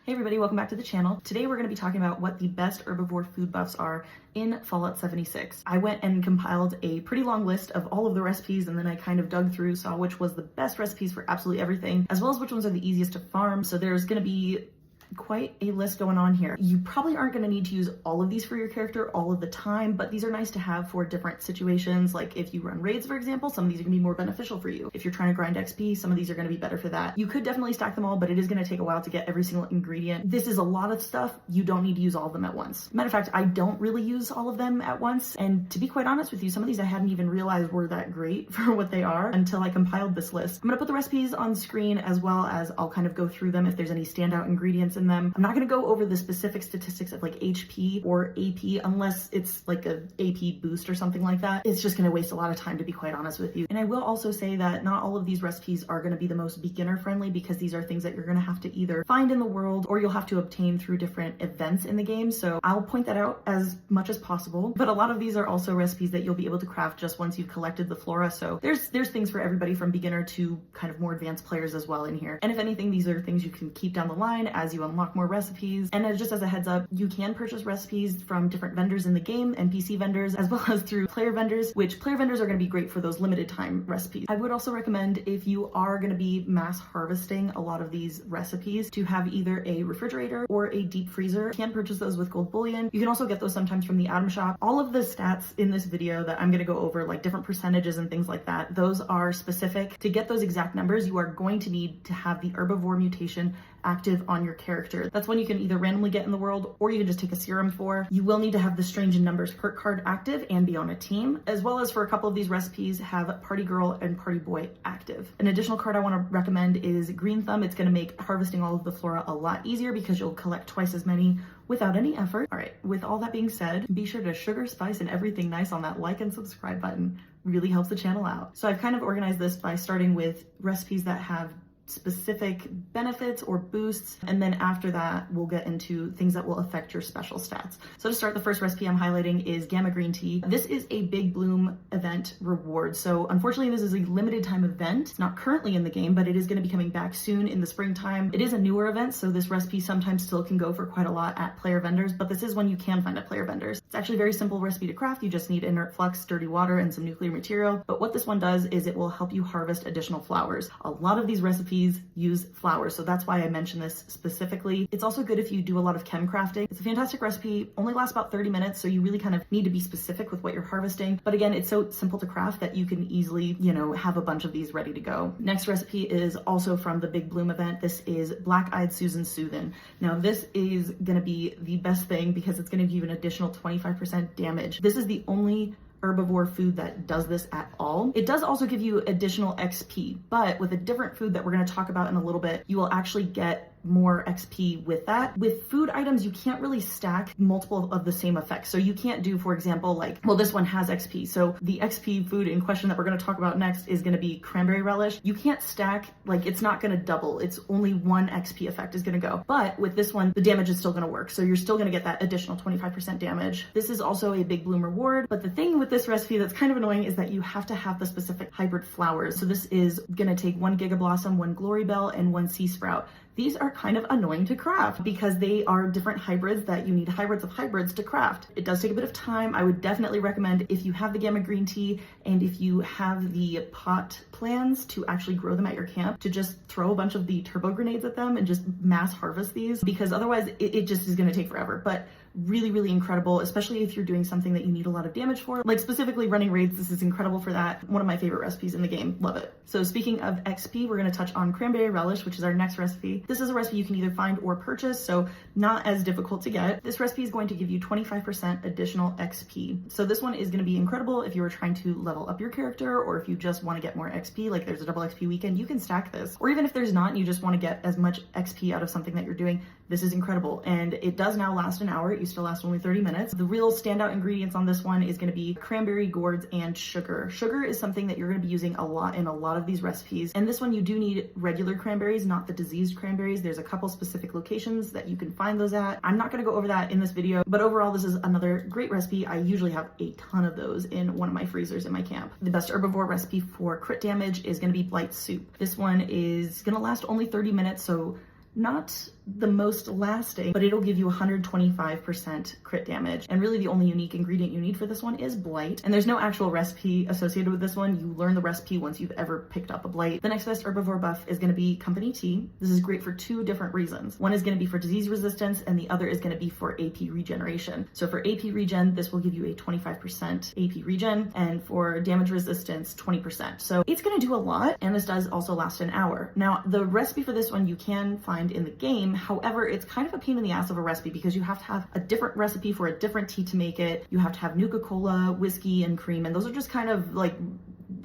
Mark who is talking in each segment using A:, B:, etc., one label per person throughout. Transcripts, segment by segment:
A: Hey everybody, welcome back to the channel. Today we're going to be talking about what the best herbivore food buffs are in Fallout 76. I went and compiled a pretty long list of all of the recipes, and then I kind of dug through, saw which was the best recipes for absolutely everything, as well as which ones are the easiest to farm. So there's going to be quite a list going on here. You probably aren't going to need to use all of these for your character all of the time, but these are nice to have for different situations. Like if you run raids, for example, some of these are going to be more beneficial for you. If you're trying to grind XP, some of these are going to be better for that. You could definitely stack them all, but it is going to take a while to get every single ingredient. This is a lot of stuff. You don't need to use all of them at once. Matter of fact, I don't really use all of them at once. And to be quite honest with you, some of these I hadn't even realized were that great for what they are until I compiled this list. I'm going to put the recipes on screen, as well as I'll kind of go through them if there's any standout ingredients in them. I'm not going to go over the specific statistics of like HP or AP unless it's like a AP boost or something like that. It's just going to waste a lot of time, to be quite honest with you. And I will also say that not all of these recipes are going to be the most beginner friendly, because these are things that you're going to have to either find in the world or you'll have to obtain through different events in the game. So I'll point that out as much as possible. But a lot of these are also recipes that you'll be able to craft just once you've collected the flora. So there's things for everybody from beginner to kind of more advanced players as well in here. And if anything, these are things you can keep down the line as you unlock more recipes. And just as a heads up, you can purchase recipes from different vendors in the game, NPC vendors, as well as through player vendors, which player vendors are going to be great for those limited time recipes. I would also recommend, if you are going to be mass harvesting a lot of these recipes, to have either a refrigerator or a deep freezer. You can purchase those with gold bullion. You can also get those sometimes from the item shop. All of the stats in this video that I'm going to go over, like different percentages and things like that, those are specific. To get those exact numbers, you are going to need to have the herbivore mutation active on your character. That's one you can either randomly get in the world, or you can just take a serum for. You will need to have the Strange in Numbers perk card active and be on a team, as well as for a couple of these recipes have Party Girl and Party Boy active. An additional card I want to recommend is Green Thumb. It's going to make harvesting all of the flora a lot easier because you'll collect twice as many without any effort. All right, with all that being said, be sure to sugar, spice, and everything nice on that like and subscribe button. Really helps the channel out. So I've kind of organized this by starting with recipes that have specific benefits or boosts, and then after that we'll get into things that will affect your special stats. So to start, the first recipe I'm highlighting is Gamma Green Tea. This is a Big Bloom event reward. So unfortunately this is a limited time event. It's not currently in the game, but it is going to be coming back soon in the springtime. It is a newer event, so this recipe sometimes still can go for quite a lot at player vendors, but this is one you can find at player vendors. It's actually a very simple recipe to craft. You just need inert flux, dirty water, and some nuclear material. But what this one does is it will help you harvest additional flowers. A lot of these recipes use flowers, so that's why I mentioned this specifically. It's also good if you do a lot of chem crafting. It's a fantastic recipe, only lasts about 30 minutes, so you really kind of need to be specific with what you're harvesting. But again, it's so simple to craft that you can easily, have a bunch of these ready to go. Next recipe is also from the Big Bloom event. This is Black-Eyed Susan Soothin'. Now this is gonna be the best thing because it's gonna give you an additional 25% damage. This is the only herbivore food that does this at all. It does also give you additional XP, but with a different food that we're going to talk about in a little bit, you will actually get more XP with that. With food items, you can't really stack multiple of the same effects. So you can't do, for example, like, well, this one has XP. So the XP food in question that we're going to talk about next is going to be cranberry relish. You can't stack, like, it's not going to double. It's only one XP effect is going to go. But with this one, the damage is still going to work. So you're still going to get that additional 25% damage. This is also a Big Bloom reward. But the thing with this recipe that's kind of annoying is that you have to have the specific hybrid flowers. So this is going to take 1 Giga Blossom, 1 Glory Bell, and 1 Sea Sprout. These are kind of annoying to craft because they are different hybrids that you need hybrids of hybrids to craft. It does take a bit of time. I would definitely recommend, if you have the Gamma Green Tea and if you have the pot plans to actually grow them at your camp, to just throw a bunch of the turbo grenades at them and just mass harvest these, because otherwise it just is going to take forever. But really, really incredible, especially if you're doing something that you need a lot of damage for, like specifically running raids. This is incredible for that. One of my favorite recipes in the game. Love it. So speaking of XP, we're going to touch on cranberry relish, which is our next recipe. This is a recipe you can either find or purchase, so not as difficult to get. This recipe is going to give you 25% additional XP. So this one is going to be incredible if you were trying to level up your character, or if you just want to get more XP, like there's a double XP weekend, you can stack this. Or even if there's not and you just want to get as much XP out of something that you're doing, this is incredible. And it does now last an hour. It used to last only 30 minutes. The real standout ingredients on this one is going to be cranberry gourds and sugar. Sugar is something that you're going to be using a lot in a lot of these recipes. And this one you do need regular cranberries, not the diseased cranberries. There's a couple specific locations that you can find those at. I'm not going to go over that in this video, but overall this is another great recipe. I usually have a ton of those in one of my freezers in my camp. The best herbivore recipe for crit damage is going to be blight soup. This one is going to last only 30 minutes, so not the most lasting, but it'll give you 125% crit damage. And really the only unique ingredient you need for this one is blight. And there's no actual recipe associated with this one. You learn the recipe once you've ever picked up a blight. The next best herbivore buff is going to be company tea. This is great for two different reasons. One is going to be for disease resistance, and the other is going to be for AP regeneration. So for AP regen, this will give you a 25% AP regen, and for damage resistance, 20%. So it's going to do a lot, and this does also last an hour. Now, the recipe for this one you can find in the game. However, it's kind of a pain in the ass of a recipe because you have to have a different recipe for a different tea to make it. You have to have Nuka-Cola, whiskey, and cream, and those are just kind of like,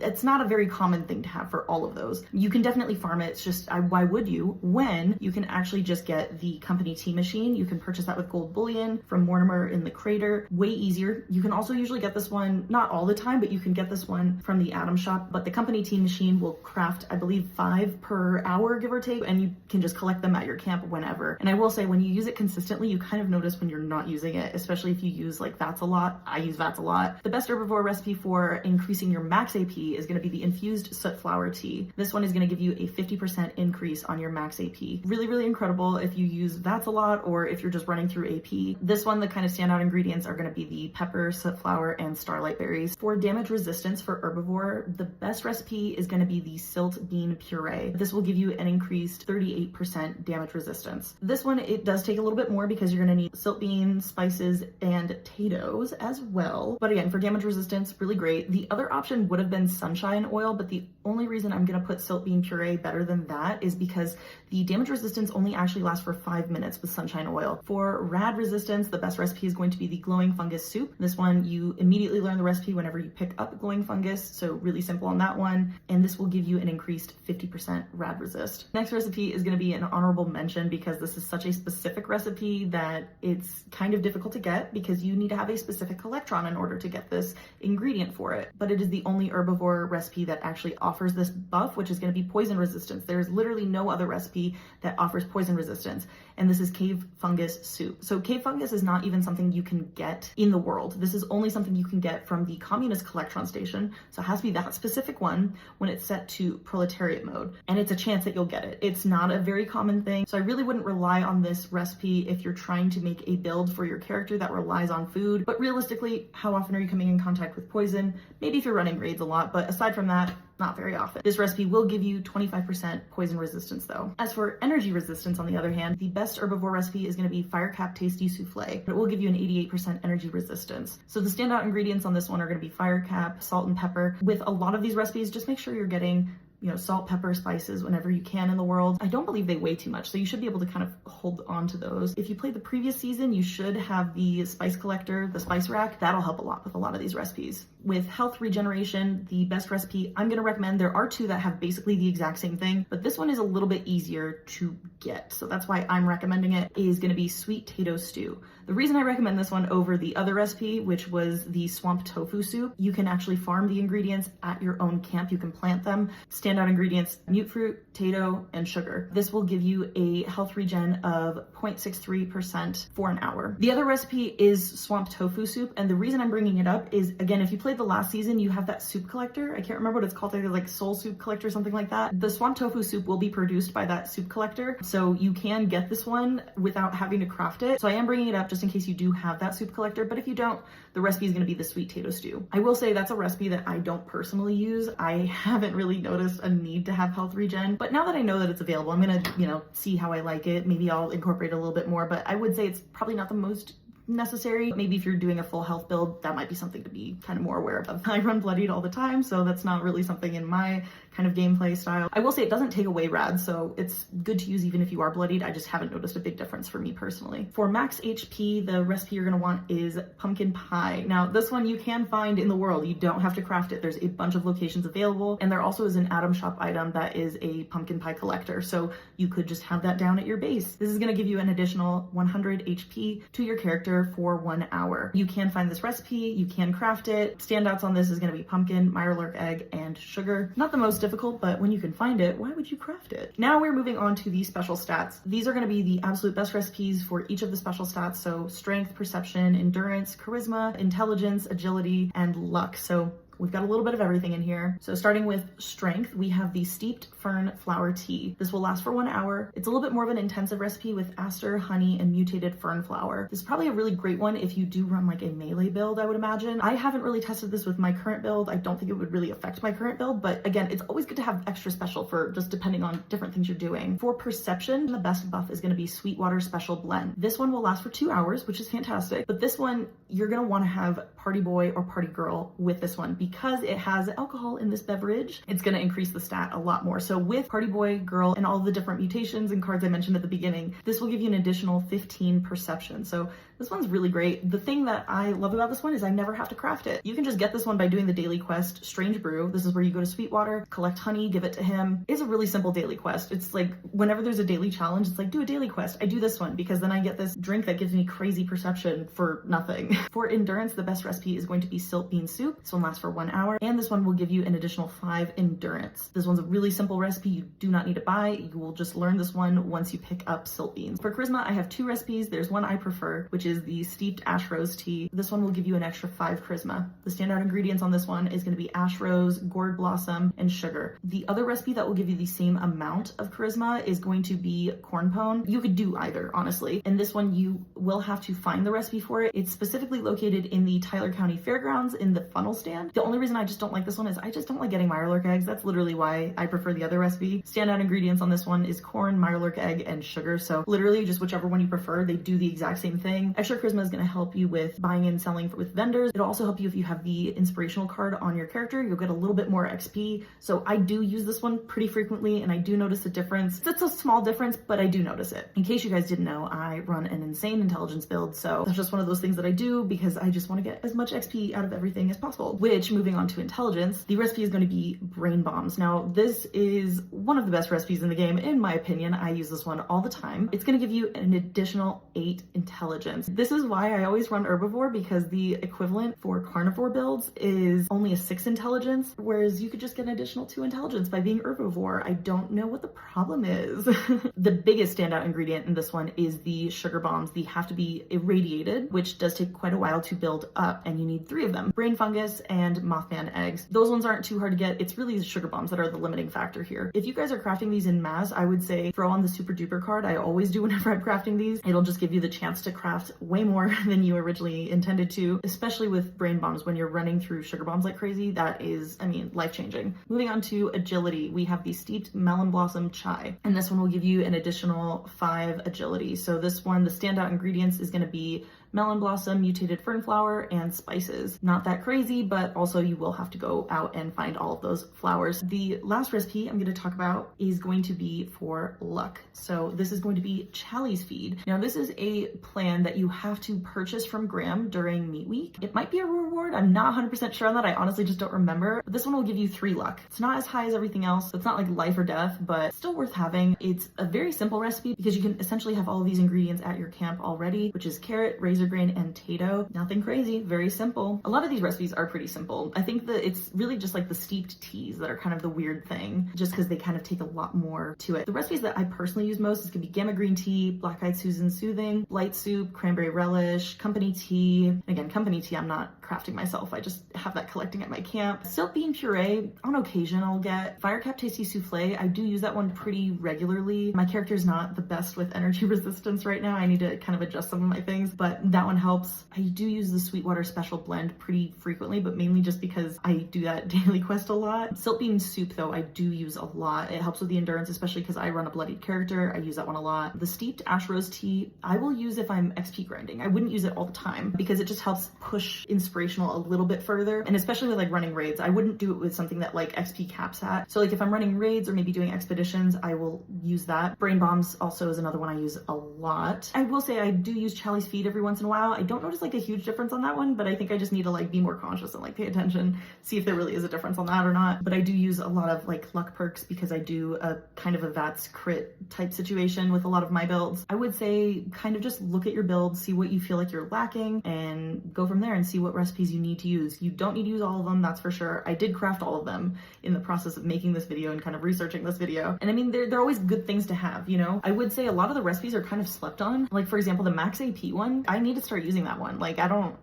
A: it's not a very common thing to have for all of those. You can definitely farm it. It's just, why would you, when you can actually just get the company tea machine? You can purchase that with gold bullion from Mortimer in the crater. Way easier. You can also usually get this one, not all the time, but you can get this one from the Atom Shop. But the company tea machine will craft, I believe, 5 per hour, give or take, and you can just collect them at your camp whenever. And I will say, when you use it consistently, you kind of notice when you're not using it, especially if you use like VATS a lot. I use VATS a lot. The best herbivore recipe for increasing your max AP is going to be the infused soot flower tea. This one is going to give you a 50% increase on your max AP. Really, really incredible if you use VATS a lot or if you're just running through AP. This one, the kind of standout ingredients are going to be the pepper, soot flower, and starlight berries. For damage resistance for herbivore, the best recipe is going to be the silt bean puree. This will give you an increased 38% damage resistance. This one, it does take a little bit more because you're going to need silt beans, spices, and potatoes as well. But again, for damage resistance, really great. The other option would have been sunshine oil, but the only reason I'm going to put silt bean puree better than that is because the damage resistance only actually lasts for 5 minutes with sunshine oil. For rad resistance, the best recipe is going to be the glowing fungus soup. This one, you immediately learn the recipe whenever you pick up glowing fungus, so really simple on that one, and this will give you an increased 50% rad resist. Next recipe is going to be an honorable mention because this is such a specific recipe that it's kind of difficult to get because you need to have a specific electron in order to get this ingredient for it. But it is the only herbivore recipe that actually offers this buff, which is going to be poison resistance. There's literally no other recipe that offers poison resistance, and this is cave fungus soup. So cave fungus is not even something you can get in the world. This is only something you can get from the communist collectron station, so it has to be that specific one when it's set to proletariat mode, and it's a chance that you'll get it. It's not a very common thing, so I really wouldn't rely on this recipe if you're trying to make a build for your character that relies on food. But realistically, how often are you coming in contact with poison? Maybe if you're running raids a lot, but aside from that, not very often. This recipe will give you 25% poison resistance though. As for energy resistance, on the other hand, the best herbivore recipe is going to be Firecap Tasty Souffle. It will give you an 88% energy resistance. So the standout ingredients on this one are going to be Firecap, salt, and pepper. With a lot of these recipes, just make sure you're getting salt, pepper, spices whenever you can in the world. I don't believe they weigh too much, so you should be able to kind of hold on to those. If you played the previous season, you should have the spice collector, the spice rack. That'll help a lot with a lot of these recipes. With health regeneration, the best recipe I'm going to recommend, there are two that have basically the exact same thing, but this one is a little bit easier to get. So that's why I'm recommending it, is going to be sweet potato stew. The reason I recommend this one over the other recipe, which was the swamp tofu soup, you can actually farm the ingredients at your own camp. You can plant them. Standout ingredients: mute fruit, potato, and sugar. This will give you a health regen of 0.63% for an hour. The other recipe is swamp tofu soup, and the reason I'm bringing it up is, again, if you played the last season, you have that soup collector. I can't remember what it's called, like soul soup collector, something like that. The swamp tofu soup will be produced by that soup collector, so you can get this one without having to craft it. So I am bringing it up just in case you do have that soup collector, but if you don't, the recipe is going to be the sweet potato stew. I will say that's a recipe that I don't personally use. I haven't really noticed a need to have health regen, but now that I know that it's available, I'm gonna see how I like it. Maybe I'll incorporate it a little bit more, but I would say it's probably not the most necessary. Maybe if you're doing a full health build, that might be something to be kind of more aware of. I run bloodied all the time, so that's not really something in my kind of gameplay style. I will say it doesn't take away rad, so it's good to use even if you are bloodied. I just haven't noticed a big difference for me personally. For max HP, the recipe you're gonna want is pumpkin pie. Now, this one you can find in the world. You don't have to craft it. There's a bunch of locations available, and there also is an Atom Shop item that is a pumpkin pie collector, so you could just have that down at your base. This is gonna give you an additional 100 HP to your character for 1 hour. You can find this recipe, you can craft it. Standouts on this is gonna be pumpkin, mirelurk egg, and sugar. Not the most difficult, but when you can find it, why would you craft it? Now we're moving on to the special stats. These are going to be the absolute best recipes for each of the special stats. So strength, perception, endurance, charisma, intelligence, agility, and luck. So We've got a little bit of everything in here. So starting with strength, we have the steeped fern flower tea. This will last for 1 hour. It's a little bit more of an intensive recipe with aster, honey, and mutated fern flower. This is probably a really great one if you do run like a melee build, I would imagine. I haven't really tested this with my current build. I don't think it would really affect my current build, but again, it's always good to have extra special for just depending on different things you're doing. For perception, the best buff is going to be Sweetwater Special Blend. This one will last for 2 hours, which is fantastic, but this one, you're going to want to have party boy or party girl with this one because it has alcohol in this beverage. It's going to increase the stat a lot more. So with party boy, girl, and all the different mutations and cards I mentioned at the beginning, this will give you an additional 15 perception. So this one's really great. The thing that I love about this one is I never have to craft it. You can just get this one by doing the daily quest, Strange Brew. This is where you go to Sweetwater, collect honey, give it to him. It's a really simple daily quest. It's like whenever there's a daily challenge, it's like, do a daily quest. I do this one because then I get this drink that gives me crazy perception for nothing. For endurance, the best recipe is going to be Silt Bean Soup. This one lasts for 1 hour, and this one will give you an additional 5 endurance. This one's a really simple recipe. You do not need to buy. You will just learn this one once you pick up Silt Beans. For charisma, I have 2 recipes. There's one I prefer, which is the steeped ash rose tea. This one will give you an extra 5 charisma. The standout ingredients on this one is going to be ash rose, gourd blossom, and sugar. The other recipe that will give you the same amount of charisma is going to be corn pone. You could do either, honestly. And this one, you will have to find the recipe for it. It's specifically located in the Tyler County Fairgrounds in the funnel stand. The only reason I just don't like this one is I just don't like getting Mirelurk eggs. That's literally why I prefer the other recipe. Standout ingredients on this one is corn, Mirelurk egg, and sugar. So literally just whichever one you prefer, they do the exact same thing. Extra charisma is going to help you with buying and selling with vendors. It'll also help you if you have the inspirational card on your character. You'll get a little bit more XP. So I do use this one pretty frequently, and I do notice a difference. It's a small difference, but I do notice it. In case you guys didn't know, I run an insane intelligence build, so that's just one of those things that I do because I just want to get as much XP out of everything as possible. Which, moving on to intelligence, the recipe is going to be brain bombs. Now, this is one of the best recipes in the game, in my opinion. I use this one all the time. It's going to give you an additional 8 intelligence. This is why I always run herbivore, because the equivalent for carnivore builds is only a 6 intelligence, whereas you could just get an additional 2 intelligence by being herbivore. I don't know what the problem is. The biggest standout ingredient in this one is the sugar bombs. They have to be irradiated, which does take quite a while to build up, and you need 3 of them. Brain fungus and Mothman eggs. Those ones aren't too hard to get. It's really the sugar bombs that are the limiting factor here. If you guys are crafting these in mass, I would say throw on the super duper card. I always do whenever I'm crafting these. It'll just give you the chance to craft way more than you originally intended to, especially with brain bombs. When you're running through sugar bombs like crazy, that is, I mean, life-changing. Moving on to agility, we have the steeped melon blossom chai, and this one will give you an additional 5 agility. So this one, the standout ingredients is going to be melon blossom, mutated fern flower, and spices. Not that crazy, but also you will have to go out and find all of those flowers. The last recipe I'm going to talk about is going to be for luck. So this is going to be Chally's Feed. Now this is a plan that you have to purchase from Graham during meat week. It might be a reward. I'm not 100% sure on that. I honestly just don't remember. But this one will give you 3 luck. It's not as high as everything else. It's not like life or death, but still worth having. It's a very simple recipe because you can essentially have all of these ingredients at your camp already, which is carrot, razor grain, and tato. Nothing crazy, very simple. A lot of these recipes are pretty simple. I think that it's really just like the steeped teas that are kind of the weird thing, just because they kind of take a lot more to it. The recipes that I personally use most is gonna be gamma green tea, black-eyed Susan soothing, light soup, cranberry relish, company tea. Again, company tea I'm not crafting myself. I just have that collecting at my camp. Silt bean puree, on occasion I'll get. Firecap tasty souffle. I do use that one pretty regularly. My character's not the best with energy resistance right now. I need to kind of adjust some of my things, but that one helps. I do use the Sweetwater Special Blend pretty frequently, but mainly just because I do that daily quest a lot. Silt bean soup though, I do use a lot. It helps with the endurance, especially because I run a bloodied character. I use that one a lot. The steeped ash rose tea, I will use if I'm XP grinding. I wouldn't use it all the time because it just helps push inspirational a little bit further. And especially with like running raids, I wouldn't do it with something that like XP caps at. So like if I'm running raids or maybe doing expeditions, I will use that. Brain bombs also is another one I use a lot. I will say I do use Chally's Feed every once in a while. I don't notice like a huge difference on that one, but I think I just need to like be more conscious and like pay attention, see if there really is a difference on that or not. But I do use a lot of like luck perks because I do a kind of a VATS crit type situation with a lot of my builds. I would say kind of just look at your build, see what you feel like you're lacking, and go from there and see what recipes you need to use. You don't need to use all of them, that's for sure. I did craft all of them in the process of making this video and kind of researching this video. And I mean, they're always good things to have, you know? I would say a lot of the recipes are kind of slept on. Like for example, the max AP one, I need to start using that one. Like I don't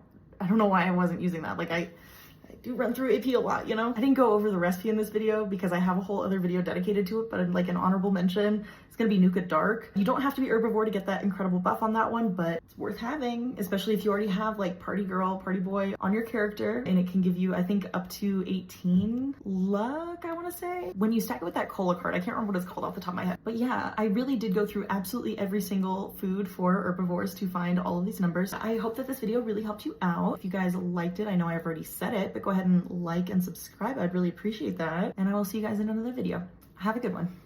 A: know why I wasn't using that. Like do run through AP a lot, you know? I didn't go over the recipe in this video because I have a whole other video dedicated to it, but like an honorable mention, it's gonna be Nuka Dark. You don't have to be herbivore to get that incredible buff on that one, but it's worth having, especially if you already have like party girl, party boy on your character, and it can give you, I think, up to 18 luck, I wanna say. When you stack it with that cola card, I can't remember what it's called off the top of my head, but yeah, I really did go through absolutely every single food for herbivores to find all of these numbers. I hope that this video really helped you out. If you guys liked it, I know I've already said it, but go ahead and like and subscribe. I'd really appreciate that. And I will see you guys in another video. Have a good one.